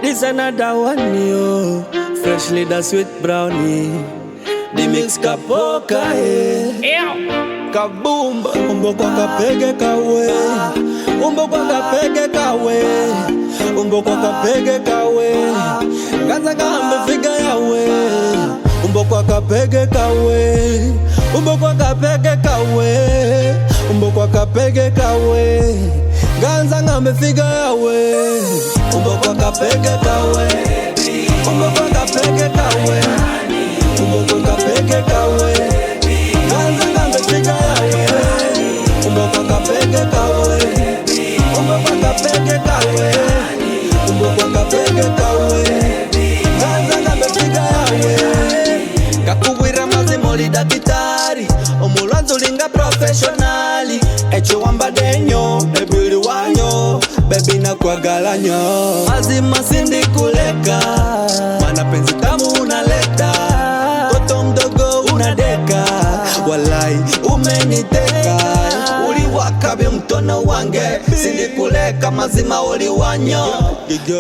This another one, yo. Freshly the sweet brownie. The mix kapoka, Kabumba. Umbo kwa kapege kawe. Umbo kwa kapege kawe. Umbo kwa kapege kawe. Gaza kama figa yawe. Umbo kwa kapege kawe. Umbo kwa kapege kawe. Umbo kwa kapege kawe. Ganza ngambe figa yawe. Umbo kwa kapege kawe. Umbo kwa kapege kawe. Umbo kwa kapege kawe. Ganza ngambe figa yawe. Umbo kwa kapege kawe. Umbo kwa kapege kawe. Umbo kwa kapege kawe. Ganza ngambe figa yawe. Kakuwira mazimoli dakitari. Omulwanzo linga professionali. Echo wamba denyo, ebili wanyo. Baby na kwa galanyo. Mazima sindi kuleka. Mana penzi tamu unaleta. Toto mdogo unadeka. Walai umeniteka. Uliwakabe mtono wange. Sindi kuleka mazima uli wanyo.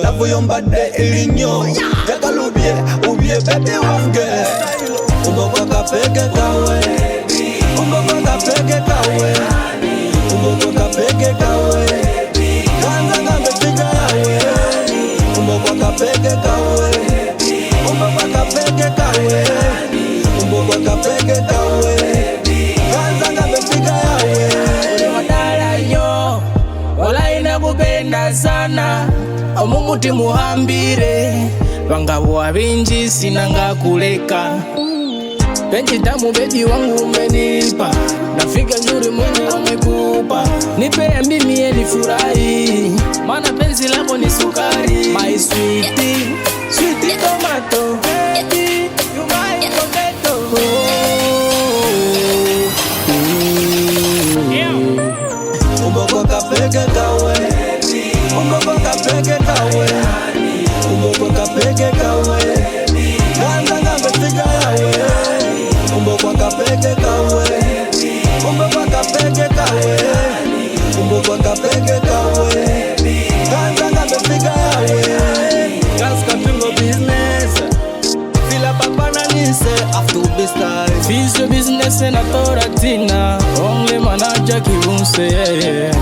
Lavu yombade ilinyo. Jakalubie ubie baby wange. Umbo kwa kapege kawe. Umbo kwa kapege kawe. Umbo kwa kapege kawe. Ganza ngambe figa yawe. Umbo kwa kapege kawe. Umbo kwa kapege kawe. Umbo kwa kapege kawe. Ganza ngambe figa yawe. Uli wadala yo, wala inakupenda sana. Omumuti muhambire, wangabu binji sinanga kuleka. Penzi tamu baby wangu umenipa. Nafika nzuri Mungu amekupa. Nipe mimi nifurahi. Maana penzi lako ni sukari. My sweetie, sweetie tomato. Baby, you my potato. Umbo kwa kapege kawe. Umbo kwa kapege kawe. Umbo kwa kapege kawe. Ganza ngambe figa yawe. Umbo kwa kapege kawe. Umbo kwa kapege kawe. Umbo kwa kapege kawe. Ganza ngambe figa yawe. Kaska tungo business. Fila papa na nise after be style. Fizz your business and a toratina. Only manager kibunse.